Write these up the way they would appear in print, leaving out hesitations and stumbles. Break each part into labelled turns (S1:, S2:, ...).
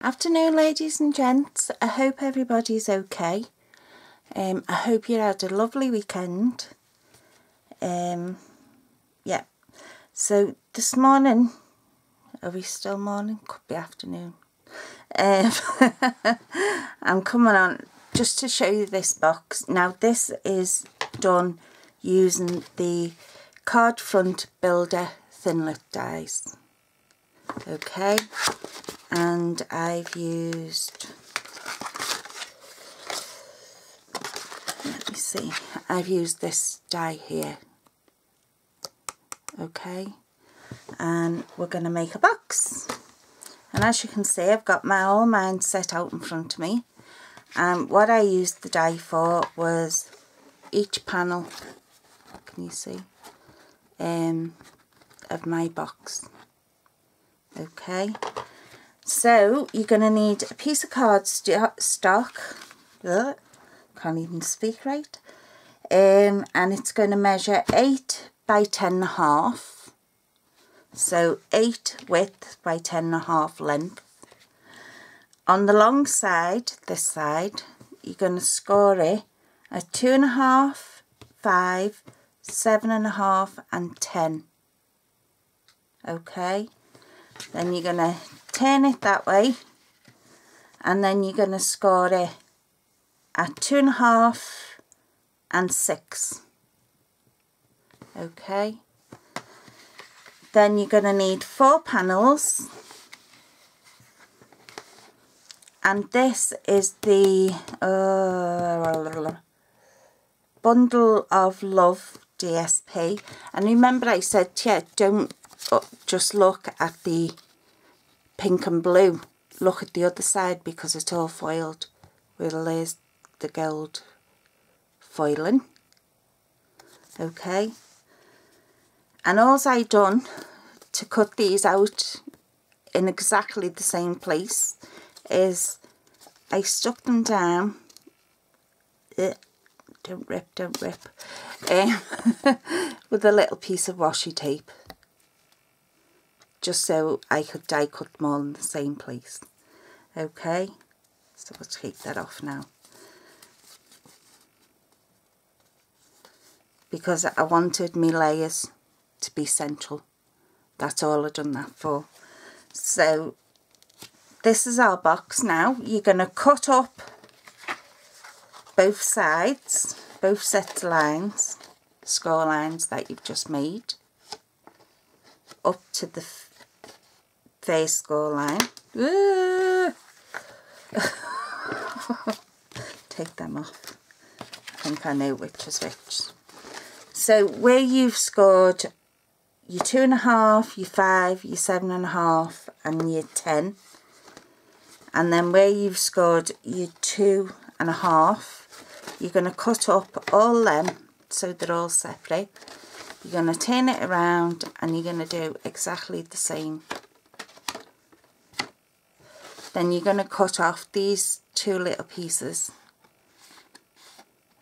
S1: Afternoon, ladies and gents. I hope everybody's okay. I hope you had a lovely weekend. Yeah, so this morning, are we still morning? Could be afternoon. I'm coming on just to show you this box. Now this is done using the Card Front Builder Thinlit dies. Okay, and I've used, let me see, I've used this die here. Okay, and we're going to make a box. And as you can see, I've got all mine set out in front of me. And what I used the die for was each panel, can you see, of my box. Okay, so you're going to need a piece of card stock. Can't even speak right. And it's going to measure 8 by 10.5. So 8 width by 10.5 length. On the long side, this side, you're going to score it at 2.5, 5, 7.5 and 10. Okay. Then you're going to turn it that way, and then you're going to score it at 2.5 and 6. Okay. Then you're going to need 4 panels, and this is the Bundle of Love DSP. And remember I said, yeah, don't just look at the pink and blue, look at the other side because it's all foiled with the gold foiling. Okay, and all I done to cut these out in exactly the same place is I stuck them down, don't rip, with a little piece of washi tape, just so I could die cut them all in the same place. Okay, so we'll take that off now, because I wanted my layers to be central. That's all I've done that for. So this is our box now. You're going to cut up both sides, both sets of lines, score lines that you've just made, up to the first score line. Take them off. I think I know which is which. So where you've scored your 2.5, your 5, your 7.5 and your 10, and then where you've scored your 2.5, you're going to cut up all them so they're all separate. You're going to turn it around and you're going to do exactly the same. Then you're going to cut off these 2 little pieces.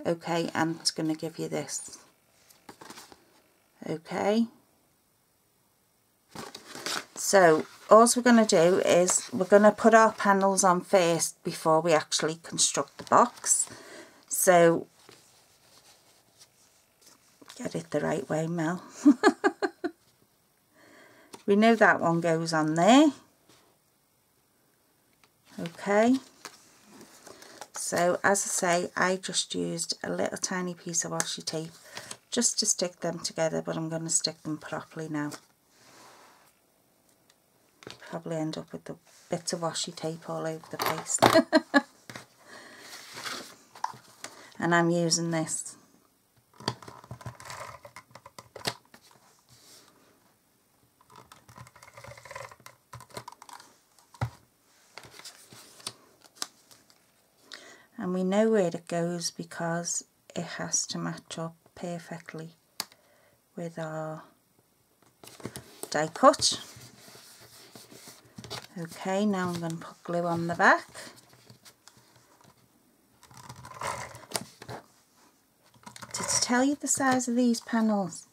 S1: Okay, and it's going to give you this. Okay, so all we're going to do is we're going to put our panels on first before we actually construct the box. So get it the right way, Mel. We know that one goes on there. Okay, so as I say, I just used a little tiny piece of washi tape just to stick them together, but I'm going to stick them properly now. Probably end up with the bits of washi tape all over the place. And I'm using this. And we know where it goes because it has to match up perfectly with our die cut. Okay, now I'm going to put glue on the back. Did I tell you the size of these panels?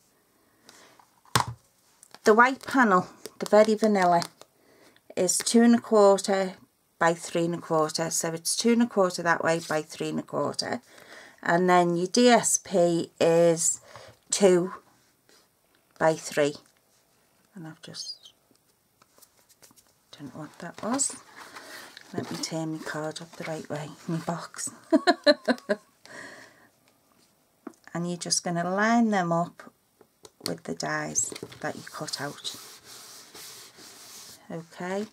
S1: The white panel, the very vanilla, is 2 1/4 by 3 1/4, so it's 2 1/4 that way by 3 1/4, and then your DSP is 2 by 3, and I've just, don't know what that was. Let me turn my card up the right way, my box. And you're just going to line them up with the dies that you cut out. Okay,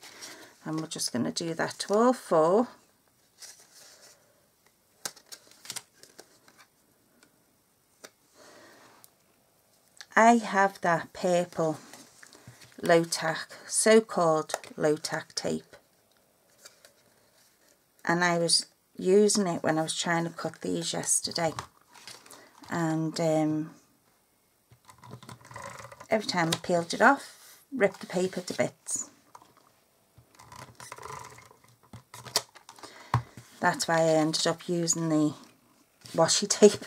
S1: and we're just going to do that to all 4. I have that purple low tack, so-called low tack tape, and I was using it when I was trying to cut these yesterday, and every time I peeled it off, ripped the paper to bits. That's why I ended up using the washi tape.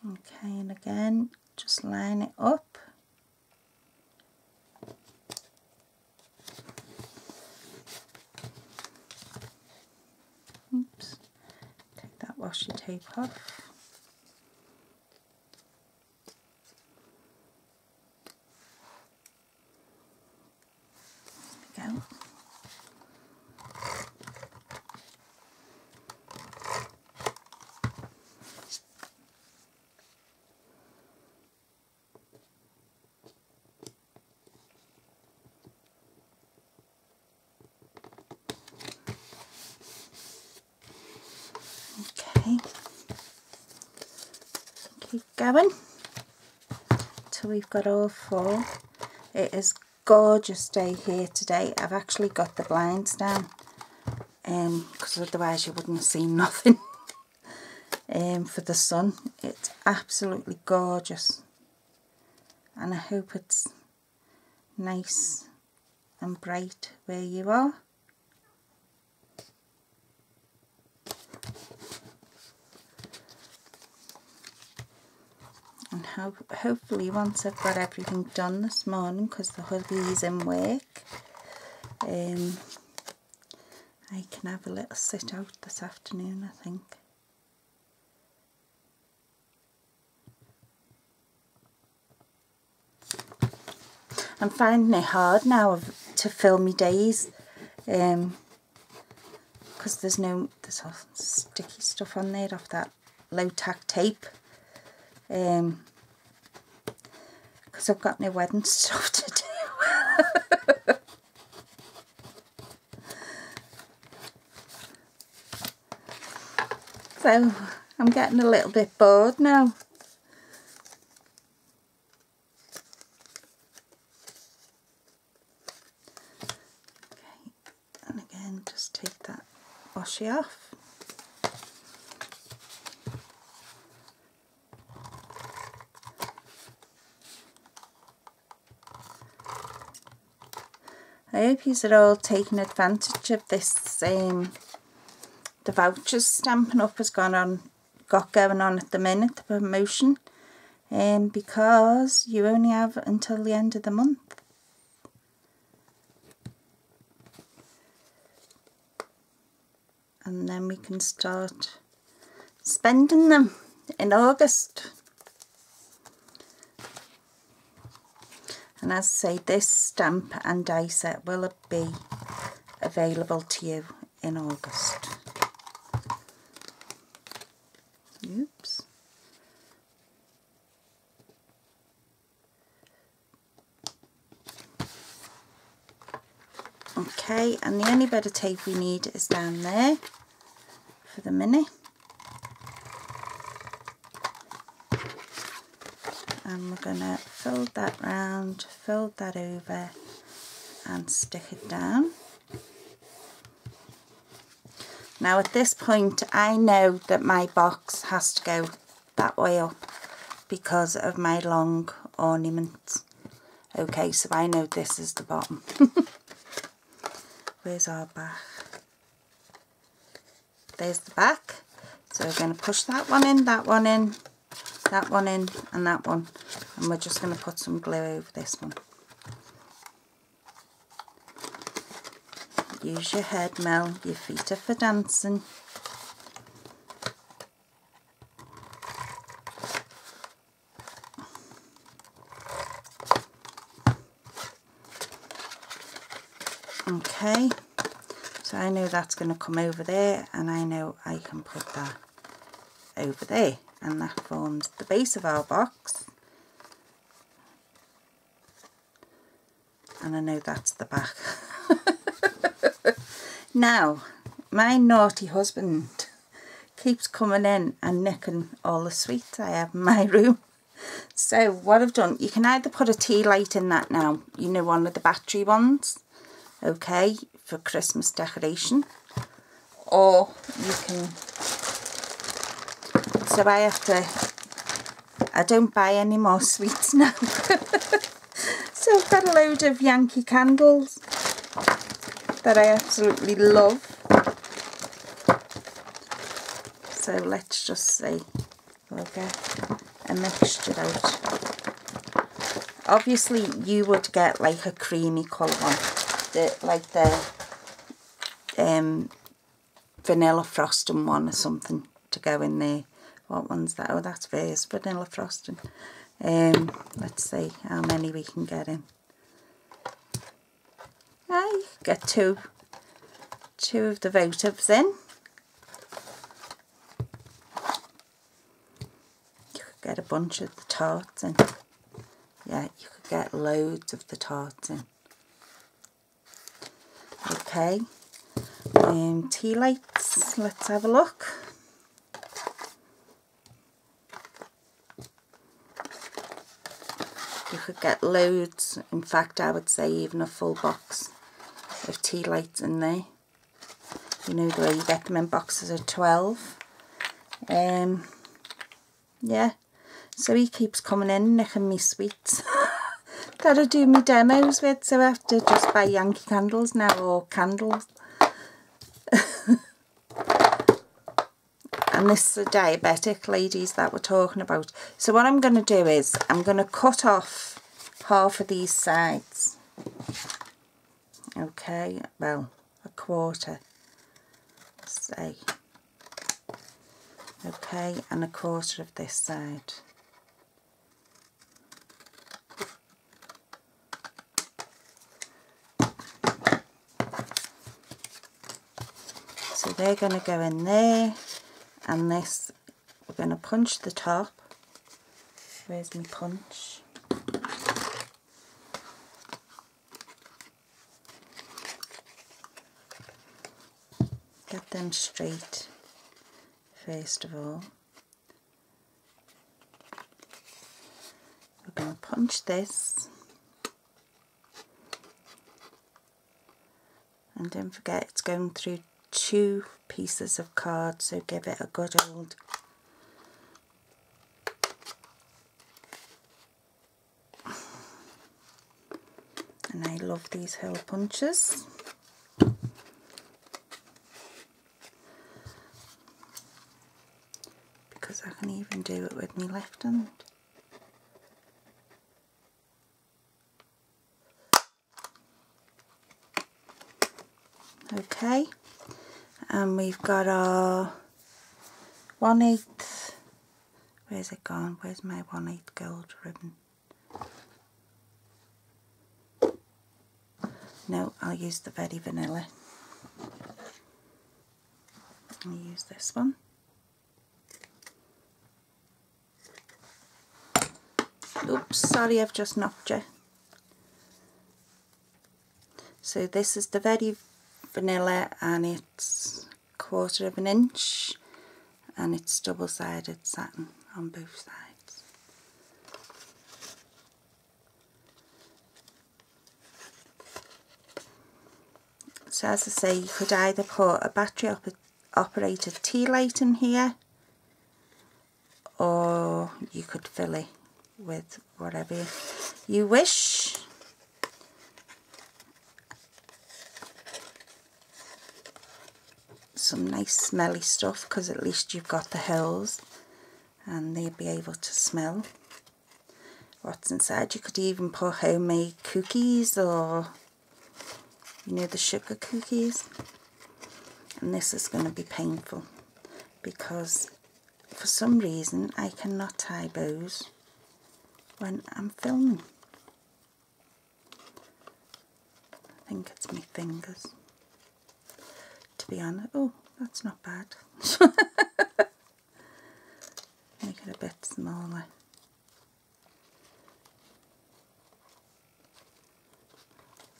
S1: Okay, and again, just line it up. Oops, take that washi tape off. There we go. Okay, keep going till we've got all 4. It is a gorgeous day here today. I've actually got the blinds down because otherwise you wouldn't have seen nothing for the sun. It's absolutely gorgeous, and I hope it's nice and bright where you are. And hopefully once I've got everything done this morning, because the hubby's in work, I can have a little sit out this afternoon, I think. I'm finding it hard now to fill my days, because there's all sticky stuff on there off that low tack tape. Because I've got no wedding stuff to do. So I'm getting a little bit bored now. Okay, and again, just take that washi off. I hope you are all taking advantage of this. The vouchers Stampin' Up has got going on at the minute, the promotion, because you only have until the end of the month. And then we can start spending them in August. And as I say, this stamp and die set will be available to you in August. Oops. Okay, and the only bit of tape we need is down there for the mini. And we're going to fold that round, fold that over and stick it down. Now at this point I know that my box has to go that way up because of my long ornaments. Okay, so I know this is the bottom. Where's our back? There's the back. So we're going to push that one in, that one in, that one in and that one, and we're just going to put some glue over this one. Use your head, Mel. Your feet are for dancing. Okay, so I know that's going to come over there, and I know I can put that over there, and that forms the base of our box. And I know that's the back. Now, my naughty husband keeps coming in and nicking all the sweets I have in my room. So what I've done, you can either put a tea light in that now, you know, one of the battery ones, okay, for Christmas decoration, or you can, so I don't buy any more sweets now. So I've got a load of Yankee candles that I absolutely love. So let's just see, we'll get a mixture out. Obviously you would get like a creamy colour one, like the vanilla frosting one or something to go in there. What one's that? Oh, that's Vere's vanilla frosting. Let's see how many we can get in. You get two of the votives in. You could get a bunch of the tarts in. Yeah, you could get loads of the tarts in. Okay, tea lights, let's have a look. You could get loads, in fact I would say even a full box of tea lights in there. You know the way you get them in boxes of 12. Yeah, so he keeps coming in nicking me sweets that I do me demos with, so I have to just buy Yankee candles now, or candles. And this is the diabetic ladies that we're talking about. So what I'm going to do is I'm going to cut off half of these sides. Okay, well, a quarter, say. Okay, and a quarter of this side. So they're going to go in there, and this, we're going to punch the top. Where's my punch? Get them straight first of all. We're going to punch this, and don't forget it's going through 2 pieces of card, so give it a good old and I love these hole punches. Because I can even do it with my left hand. Okay, and we've got our 1/8, where's it gone? Where's my 1/8 gold ribbon? No, I'll use the Very Vanilla. I'll use this one. Oops, sorry, I've just knocked you. So this is the Very Vanilla, and it's 1/4 of an inch, and it's double-sided satin on both sides. So as I say, you could either put a battery operated tea light in here, or you could fill it with whatever you wish. Some nice smelly stuff, because at least you've got the holes and they'll be able to smell what's inside. You could even put homemade cookies, or you know, the sugar cookies. And this is going to be painful because for some reason I cannot tie bows when I'm filming. I think it's my fingers, to be honest. Oh, that's not bad. Make it a bit smaller.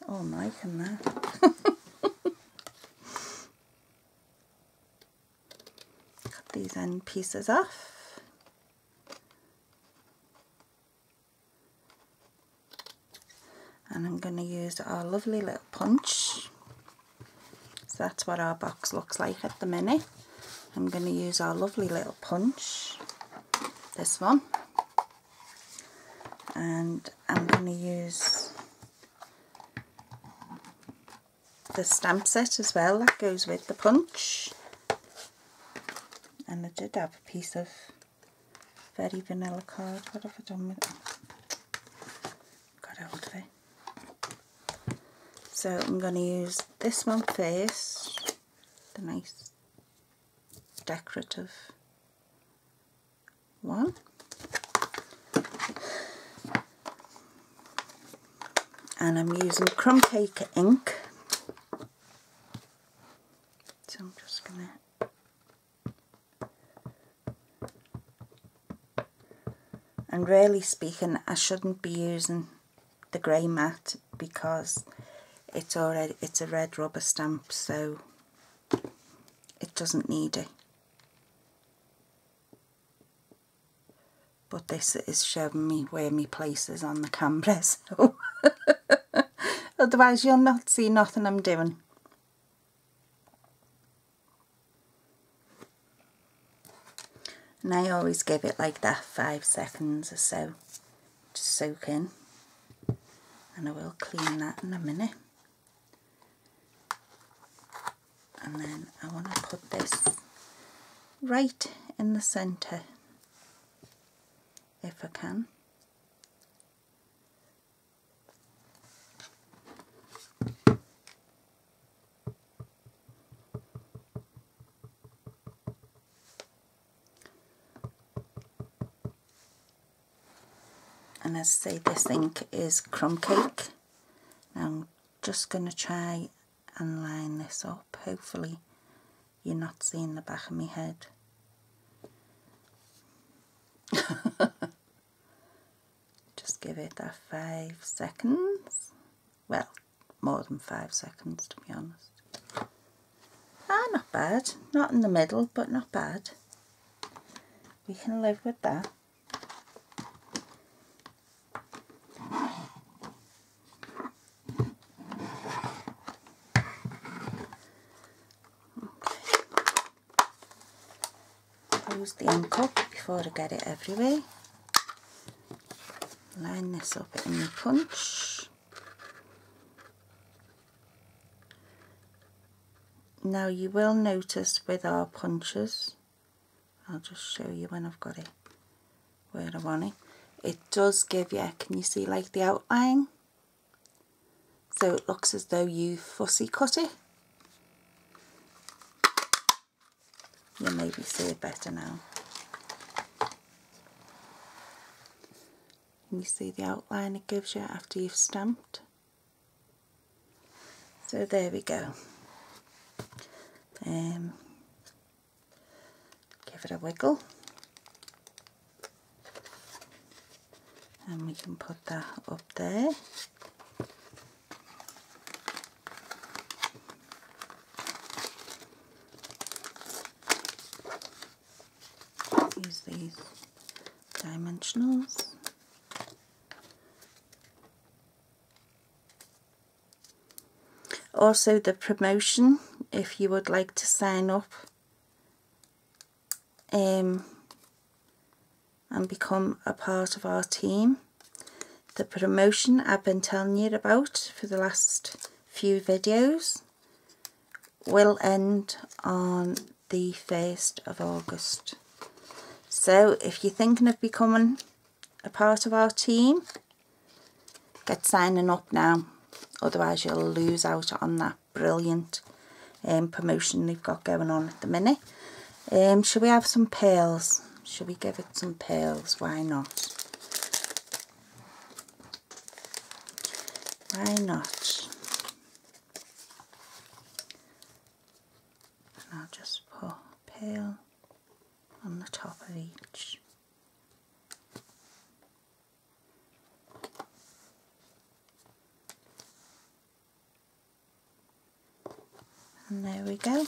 S1: Oh, I'm liking that. Cut these end pieces off. And I'm going to use our lovely little punch. So that's what our box looks like at the minute. I'm going to use our lovely little punch, this one. And I'm going to use the stamp set as well that goes with the punch. And I did have a piece of very vanilla card. What have I done with it? Got hold of it. So I'm going to use this one first, the nice decorative one. And I'm using crumb cake ink. So I'm just going to... And really speaking, I shouldn't be using the grey mat because it's a red rubber stamp, so it doesn't need it. But this is showing me where my place is on the camera, so otherwise you'll not see nothing I'm doing. And I always give it like that 5 seconds or so to soak in, and I will clean that in a minute. And then I want to put this right in the centre if I can. And as I say, this ink is crumb cake. Now I'm just going to try and line this up. Hopefully you're not seeing the back of my head. Just give it that 5 seconds. Well, more than 5 seconds to be honest. Ah, not bad. Not in the middle, but not bad. We can live with that. Close the ink up before I get it everywhere. Line this up in the punch. Now you will notice with our punches, I'll just show you when I've got it where I want it. It does give you, can you see like the outline? So it looks as though you fussy cut it. You'll maybe see it better now. Can you see the outline it gives you after you've stamped? So there we go. Give it a wiggle. And we can put that up there. Use these dimensionals. Also the promotion, if you would like to sign up and become a part of our team. The promotion I've been telling you about for the last few videos will end on the 1st of August. So if you're thinking of becoming a part of our team, get signing up now. otherwise you'll lose out on that brilliant promotion they've got going on at the minute. Should we have some pearls? Should we give it some pearls? Why not? Why not? And I'll just put a pearl on the top of each. And there we go.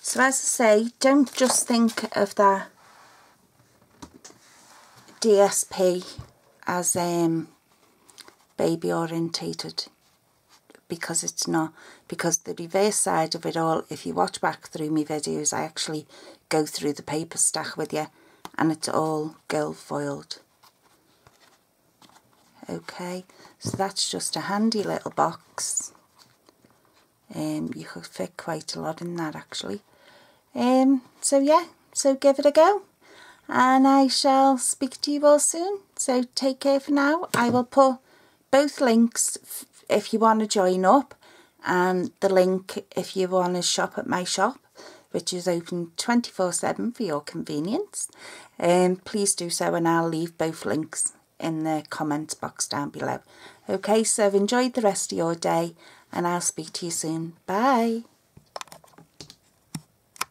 S1: So as I say, don't just think of that DSP as baby orientated, because it's not. Because the reverse side of it all, if you watch back through my videos, I actually go through the paper stack with you, and it's all girl foiled. Okay, so that's just a handy little box. You could fit quite a lot in that actually. So yeah, so give it a go, and I shall speak to you all soon. So take care for now. I will put both links if you want to join up, and the link if you want to shop at my shop, which is open 24/7 for your convenience. Please do so, and I'll leave both links in the comments box down below. Okay, so enjoy the rest of your day, and I'll speak to you soon. Bye.